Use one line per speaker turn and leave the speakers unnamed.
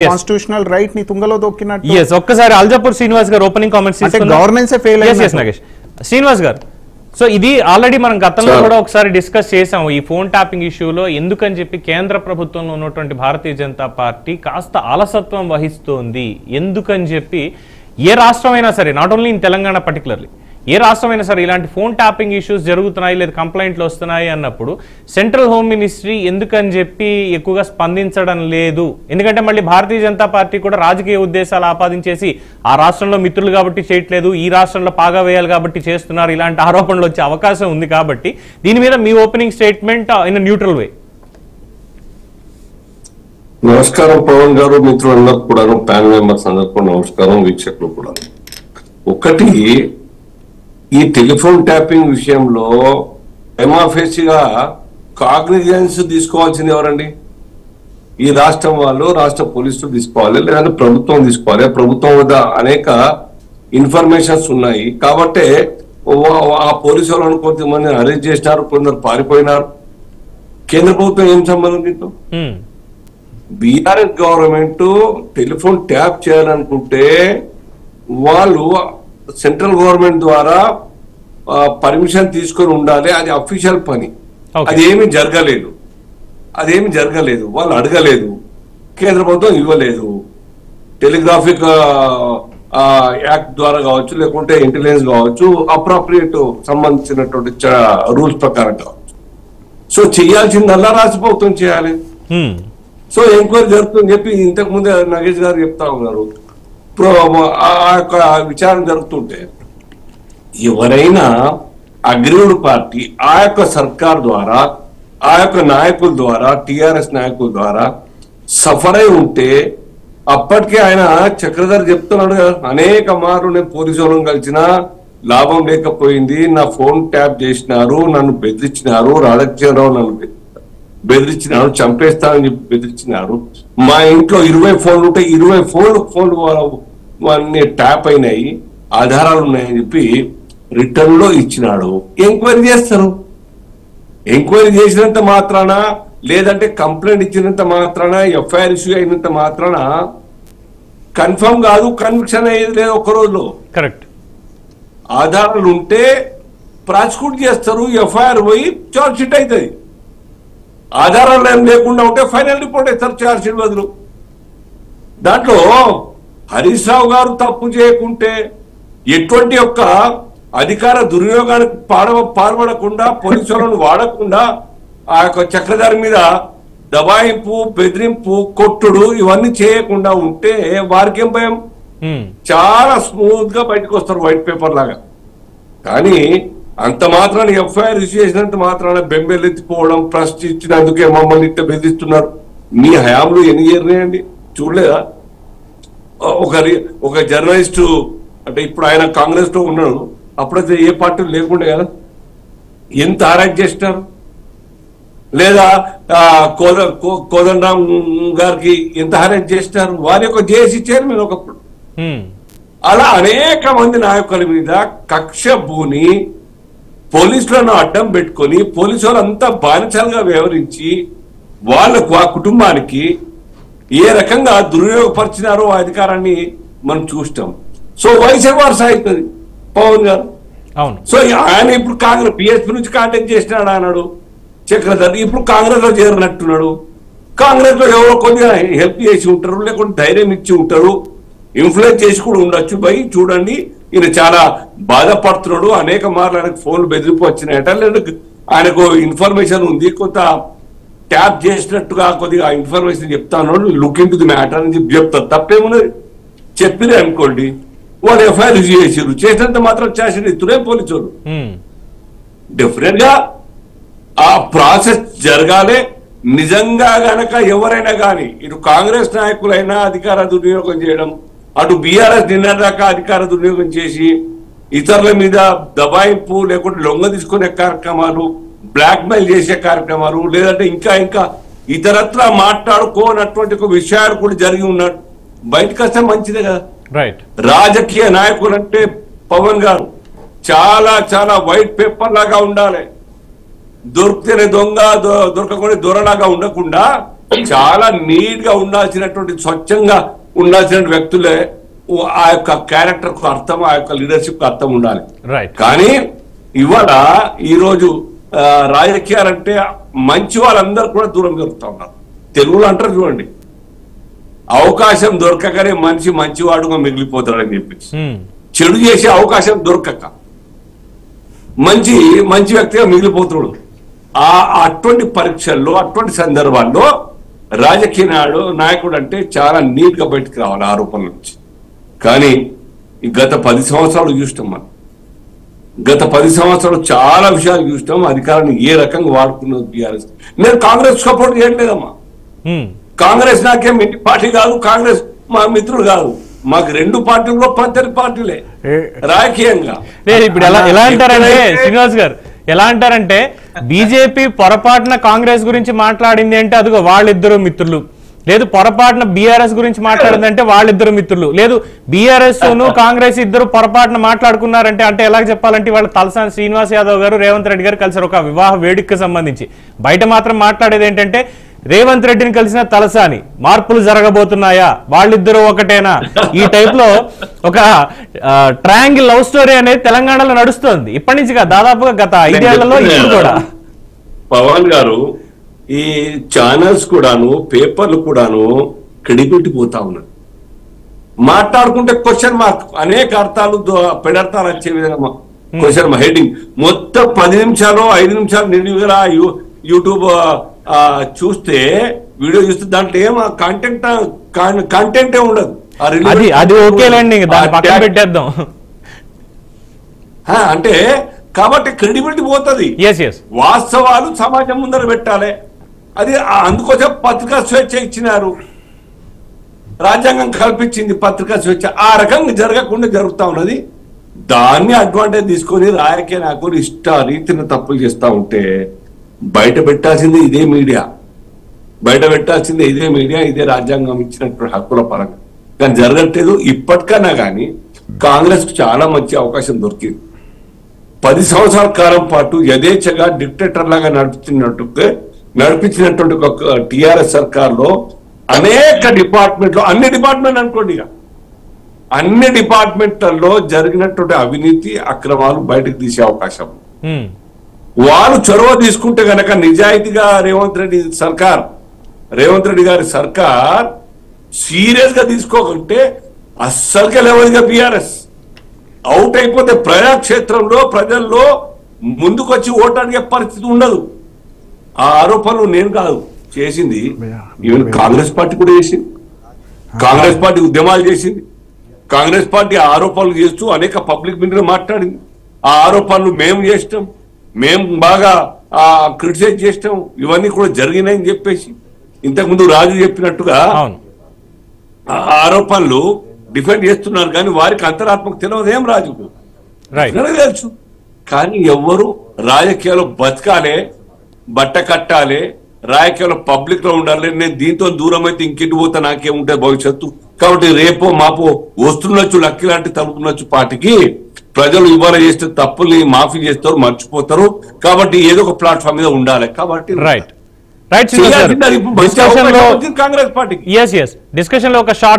Constitutional right ని తుంగలో దొక్కినట్టు.
yes ఒక్కసారి అల్జాపూర్ శ్రీనివాస్ గారు ఓపెనింగ్ కామెంట్స్
అంటే గవర్నెన్స్ ఫెయిల్
అయ్యింది. yes నాగేష్ శ్రీనివాస్ గారు, సో ఇది ఆల్రెడీ మనం గతంలో కూడా ఒకసారి డిస్కస్ చేసాము ఈ ఫోన్ ట్యాపింగ్ ఇష్యూలో. ఎందుకని చెప్పి కేంద్ర ప్రభుత్వంలో ఉన్నటువంటి భారతీయ జనతా పార్టీ కాస్త అలసత్వం వహిస్తోంది, ఎందుకని చెప్పి ఏ రాష్ట్రమైనా సరే, not only in Telangana particularly, ఏ రాష్ట్రమైనా సరే ఇలాంటి ఫోన్ ట్యాపింగ్ ఇష్యూస్ జరుగుతున్నాయి లేదా కంప్లైంట్లు వస్తున్నాయి అన్నప్పుడు సెంట్రల్ హోమ్ మినిస్ట్రీ ఎందుకని చెప్పి ఎక్కువగా స్పందించడం లేదు. ఎందుకంటే మళ్ళీ భారతీయ జనతా పార్టీ కూడా రాజకీయ ఉద్దేశాలు ఆపాదించేసి ఆ రాష్ట్రంలో మిత్రులు కాబట్టి చేయట్లేదు, ఈ రాష్ట్రంలో పాగా వేయాలి కాబట్టి చేస్తున్నారు, ఇలాంటి ఆరోపణలు వచ్చే అవకాశం ఉంది. కాబట్టి దీని మీద మీ ఓపెనింగ్ స్టేట్మెంట్ ఇన్ న్యూట్రల్ వే.
నమస్కారం పవన్ గారు, మిత్రులందరూ కూడా, ప్యానల్ మెంబర్స్ అందరికీ నమస్కారం, వీక్షకులు కూడా. ఒకటి, ఈ టెలిఫోన్ ట్యాపింగ్ విషయంలో ఎమాఫేసిగా కాగ్నిజెన్స్ తీసుకోవాల్సింది ఎవరండి? ఈ రాష్ట్రం వాళ్ళు, రాష్ట్ర పోలీసులు తీసుకోవాలి, లేదంటే ప్రభుత్వం తీసుకోవాలి. ప్రభుత్వం వద్ద అనేక ఇన్ఫర్మేషన్స్ ఉన్నాయి కాబట్టి ఆ పోలీసు వాళ్ళని కొంతమంది అరెస్ట్ చేసినారు, కొందరు పారిపోయినారు. కేంద్ర ప్రభుత్వం ఏం సంబంధం దీంతో? బీఆర్ఎస్ గవర్నమెంట్ టెలిఫోన్ ట్యాప్ చేయాలనుకుంటే వాళ్ళు సెంట్రల్ గవర్నమెంట్ ద్వారా పర్మిషన్ తీసుకొని ఉండాలి, అది అఫీషియల్ పని. అదేమి జరగలేదు, వాళ్ళు అడగలేదు, కేంద్ర ప్రభుత్వం ఇవ్వలేదు. టెలిగ్రాఫిక్ యాక్ట్ ద్వారా కావచ్చు, లేకుంటే ఇంటెలిజెన్స్ కావచ్చు, అప్రాప్రియేట్ సంబంధించినటువంటి రూల్స్ ప్రకారం కావచ్చు. సో చేయాల్సిందల్లా రాష్ట్ర ప్రభుత్వం చేయాలి. సో ఎంక్వైరీ జరుగుతుందని చెప్పి ఇంతకు ముందే నాగేష్ గారు చెప్తా ఉన్నారు. ఆ యొక్క విచారణ జరుగుతుంటే ఎవరైనా అగ్రీవుడ్ పార్టీ ఆ యొక్క సర్కార్ ద్వారా, ఆ యొక్క నాయకుల ద్వారా, టిఆర్ఎస్ నాయకుల ద్వారా సఫర్ అయి ఉంటే, అప్పటికే ఆయన చక్రధర్ చెప్తున్నాడు కదా, అనేక మార్లు నేను పోలీసు వాళ్ళని కలిసినా లాభం లేకపోయింది, నా ఫోన్ ట్యాప్ చేసినారు, నన్ను బెదిరించినారు, రాధాకృష్ణరావు నన్ను బెదిరించినారు, చంపేస్తానని చెప్పి బెదిరించినారు. మా ఇంట్లో 20 ఫోన్లు ఉంటే 20 ఫోన్లు అన్ని ట్యాప్ అయినాయి, ఆధారాలు ఉన్నాయని చెప్పి రిటర్న్ లో ఇచ్చినాడు. ఎంక్వైరీ చేస్తారు. ఎంక్వైరీ చేసినంత మాత్రాన, లేదంటే కంప్లైంట్ ఇచ్చినంత మాత్రాన, ఎఫ్ఐఆర్ ఇష్యూ అయినంత మాత్రాన కన్ఫర్మ్ కాదు, కన్విక్షన్ అయ్యేది లేదు ఒక్క రోజులో. కరెక్ట్. ఆధారాలు ఉంటే ప్రాసిక్యూట్ చేస్తారు, ఎఫ్ఐఆర్ పోయి చార్జ్ షీట్ అవుతుంది. ఆధారాలు ఏం లేకుండా ఉంటే ఫైనల్ రిపోర్ట్ ఇస్తారు చార్జ్ షీట్ బదులు. దాంట్లో హరీష్ రావు గారు తప్పు చేయకుంటే, ఎటువంటి యొక్క అధికార దుర్వినియోగానికి పాల్పడకుండా, పోలీసులను వాడకుండా, ఆ యొక్క చక్రధారి మీద దబాయింపు, బెదిరింపు, కొట్టుడు ఇవన్నీ చేయకుండా ఉంటే వారికి ఏం భయం? చాలా స్మూత్ గా బయటకు వస్తారు వైట్ పేపర్ లాగా. కానీ అంత మాత్రాన్ని ఎఫ్ఐఆర్ ఇష్యూ చేసినంత మాత్రాన బెంబెలెత్తిపోవడం, ప్రశ్నించినందుకే మమ్మల్ని ఇంత బెదిరిస్తున్నారు. మీ హయాంలో ఎన్ని చేరినాయండి? చూడలేదా? ఒక జర్నలిస్టు, అంటే ఇప్పుడు ఆయన కాంగ్రెస్ లో ఉన్నాడు, అప్పుడైతే ఏ పార్టీలు లేకుండే కదా, ఎంత అరెస్ట్ చేసినారు? లేదా కోదండరామ్ గారికి ఎంత అరెస్ట్ చేసినారు? వారి యొక్క జేఏసీ చైర్మన్ ఒకప్పుడు. అలా అనేక మంది నాయకుల మీద కక్ష భూని పోలీసులను అడ్డం పెట్టుకొని, పోలీసు వాళ్ళంతా బానిసలుగా వ్యవహరించి వాళ్లకు, ఆ కుటుంబానికి ఏ రకంగా దుర్వినియోగపరిచినారో ఆ అధికారాన్ని మనం చూస్తాం. సో వైసే వారస అవుతుంది పవన్ గారు. సో ఆయన ఇప్పుడు కాంగ్రెస్ బిఎస్పీ నుంచి కాంటాక్ట్ చేసినాడు అన్నాడు చక్రధర్, ఇప్పుడు కాంగ్రెస్ లో చేరినట్టున్నాడు. కాంగ్రెస్ లో ఎవరో కొద్దిగా హెల్ప్ చేసి ఉంటారు, లేకుంటే ధైర్యం ఇచ్చి ఉంటారు, ఇన్ఫ్లుయెన్స్ చేసి కూడా ఉండొచ్చు. పోయి చూడండి, ఈయన చాలా బాధపడుతున్నాడు, అనేక మార్లు ఆయనకు ఫోన్లు బెదిరింపు వచ్చినాయట, లేదా ఆయనకు ఇన్ఫర్మేషన్ ఉంది, కొంత ట్యాప్ చేసినట్టుగా కొద్దిగా ఇన్ఫర్మేషన్ చెప్తాను, look in to the matter అని చెప్పి చెప్తారు. తప్పేమున్నది? చెప్పిరే అనుకోండి, వాళ్ళు ఎఫ్ఐఆర్ చేసారు, చేసినంత మాత్రం చేసిన ఇస్తుడే పోలీసులు. డెఫినెట్ గా ఆ ప్రాసెస్ జరగాలి. నిజంగా గనక ఎవరైనా కానీ, ఇటు కాంగ్రెస్ నాయకులైనా అధికార దుర్వినియోగం చేయడం, అటు బీఆర్ఎస్ నిన్నదాకా అధికార దుర్వినియోగం చేసి ఇతరుల మీద దబాయింపు, లేకుంటే లొంగ తీసుకునే కార్యక్రమాలు, బ్లాక్ మెయిల్ చేసే కార్యక్రమాలు, లేదంటే ఇంకా ఇతరత్ర మాట్లాడుకోనటువంటి విషయాలు కూడా జరిగి ఉన్నట్టు బయటకు వస్తే మంచిదే కదా. రైట్. రాజకీయ నాయకులు అంటే పవన్ గారు చాలా చాలా వైట్ పేపర్ లాగా ఉండాలి. దొరికితేనే దొంగ, దొరకకుండా దొరలాగా ఉండకుండా చాలా నీట్ గా ఉండాల్సినటువంటి స్వచ్ఛంగా ఉండాల్సిన వ్యక్తులే ఆ యొక్క క్యారెక్టర్ కు అర్థం, ఆ యొక్క లీడర్షిప్ కు అర్థం ఉండాలి.
రైట్.
కానీ ఇవాళ ఈ రోజు రాజకీయాలంటే మంచి వాళ్ళందరూ కూడా దూరం జరుగుతా ఉన్నారు. తెలుగులో అంటారు చూడండి, అవకాశం దొరకకనే మనిషి మంచివాడుగా మిగిలిపోతాడని చెప్పేసి, చెడు చేసే అవకాశం దొరకక మంచి వ్యక్తిగా మిగిలిపోతున్నాడు. అటువంటి పరీక్షల్లో, అటువంటి సందర్భాల్లో రాజకీయ నాయకుడు అంటే చాలా నీట్ గా బయటకు రావాలి ఆరోపణల నుంచి. కానీ ఈ గత 10 సంవత్సరాలు చూస్తాం మనం, గత 10 సంవత్సరాలు చాలా విషయాలు చూస్తాం. అధికారాన్ని ఏ రకంగా వాడుకున్నది బీఆర్ఎస్. నేను కాంగ్రెస్ సపోర్ట్ చేయట్లేదమ్మా. కాంగ్రెస్ నాకేం ఇంటి పార్టీ కాదు, కాంగ్రెస్ మా మిత్రులు కాదు. మాకు 2 పార్టీల్లో ప్రత్యర్థి పార్టీలే రాజకీయంగా.
ఇప్పుడు ఎలా అంటారంటే శ్రీనివాస్ గారు, ఎలా అంటారంటే బీజేపీ పొరపాటున కాంగ్రెస్ గురించి మాట్లాడింది అంటే అదిగో వాళ్ళిద్దరు మిత్రులు, లేదు పొరపాటున బీఆర్ఎస్ గురించి మాట్లాడిందంటే వాళ్ళిద్దరు మిత్రులు, లేదు బీఆర్ఎస్ కాంగ్రెస్ ఇద్దరు పొరపాటున మాట్లాడుకున్నారంటే అంటే ఎలా చెప్పాలంటే వాళ్ళ తలసాని శ్రీనివాస్ యాదవ్ గారు రేవంత్ రెడ్డి గారు కలిసారు ఒక వివాహ వేడుకకు సంబంధించి. బయట మాత్రం మాట్లాడేది ఏంటంటే రేవంత్ రెడ్డిని కలిసిన తలసాని మార్పులు జరగబోతున్నాయా, వాళ్ళిద్దరూ ఒకటేనా, ఈ టైప్ లో ఒక ట్రయాంగిల్ లవ్ స్టోరీ అనేది తెలంగాణలో నడుస్తోంది ఇప్పటి నుంచి దాదాపుగా గత 5 ఏళ్లలో. ఇప్పుడు కూడా
పవన్ గారు ఈ ఛానల్స్ కూడాను, పేపర్లు కూడాను క్రెడిబిలిటీ పోతా ఉన్నారు. మాట్లాడుకుంటే క్వశ్చన్ మార్క్, అనేక అర్థాలు పెడర్థాలు వచ్చే విధంగా క్వశ్చన్ హెడ్డింగ్ మొత్తం 10 నిమిషాలు 5 నిమిషాలు నిండుగా యూట్యూబ్ చూస్తే, వీడియో చూస్తే దాంట్లో ఏం కంటెంటే ఉండదు.
అది ఓకేలండి, దాన్ని పక్కన పెట్టేద్దాం.
అంటే కాబట్టి క్రెడిబిలిటీ పోతుంది. వాస్తవాలు సమాజం ముందర పెట్టాలి. అది అందుకోసం పత్రికా స్వేచ్ఛ ఇచ్చినారు, రాజ్యాంగం కల్పించింది పత్రికా స్వేచ్ఛ. ఆ రకంగా జరగకుండా జరుగుతా ఉన్నది. దాన్ని అడ్వాంటేజ్ తీసుకొని రాజకీయ నాయకులు ఇష్ట రీతిని తప్పులు చేస్తా ఉంటే బయట పెట్టాల్సింది ఇదే మీడియా, ఇదే రాజ్యాంగం ఇచ్చినటువంటి హక్కుల పరంగా. కానీ జరగట్లేదు. ఇప్పటికైనా కానీ కాంగ్రెస్ కు చాలా మంచి అవకాశం దొరికింది. 10 సంవత్సరాల కాలం పాటు యథేచ్ఛగా డిక్టేటర్ లాగా నడిపించినటువంటి ఒక టిఆర్ఎస్ సర్కార్లో అనేక డిపార్ట్మెంట్లు, అన్ని డిపార్ట్మెంట్ అనుకోండి, అన్ని డిపార్ట్మెంట్లలో జరిగినటువంటి అవినీతి అక్రమాలు బయటకు తీసే అవకాశం. వాళ్ళు చొరవ తీసుకుంటే గనక నిజాయితీగా రేవంత్ రెడ్డి గారి సర్కార్ సీరియస్ గా తీసుకోకుంటే అస్సలుకే లేవదుగా బీఆర్ఎస్ అవుట్ అయిపోతే ప్రజాక్షేత్రంలో ప్రజల్లో ముందుకొచ్చి ఓటు అడిగే పరిస్థితి ఉండదు. ఆ ఆరోపణలు నేను కాదు చేసింది, ఈవెన్ కాంగ్రెస్ పార్టీ కూడా చేసింది. కాంగ్రెస్ పార్టీ ఉద్యమాలు చేసింది. కాంగ్రెస్ పార్టీ ఆరోపణలు చేస్తూ అనేక పబ్లిక్ మీటింగ్ మాట్లాడింది. ఆ ఆరోపణలు మేము చేస్తాం, మేము బాగా క్రిటిసైజ్ చేస్తాం, ఇవన్నీ కూడా జరిగినాయని చెప్పేసి ఇంతకుముందు రాజు చెప్పినట్టుగా ఆరోపణలు డిఫెండ్ చేస్తున్నారు. కానీ వారికి అంతరాత్మకు తెలియదు ఏం రాజుకు తెలుసు. కానీ ఎవ్వరు రాజకీయాలు బతకాలే, బట్ట కట్టాలి, రాజకీయాలు పబ్లిక్ లో ఉండాలి. నేను దీంతో దూరం అయితే ఇంకెంటి పోతా, నాకేముంటుంది భవిష్యత్తు. కాబట్టి రేపో మాపో వస్తుండొచ్చు, లక్కి లాంటి తలుపునొచ్చు పార్టీకి. ప్రజలు ఇవాళ చేస్తే తప్పుల్ని మాఫీ చేస్తారు, మర్చిపోతారు. కాబట్టి ఏదో ఒక ప్లాట్ఫామ్ మీద ఉండాలి. కాబట్టి
కాంగ్రెస్ పార్టీకి డిస్కషన్ లో ఒక షార్ట్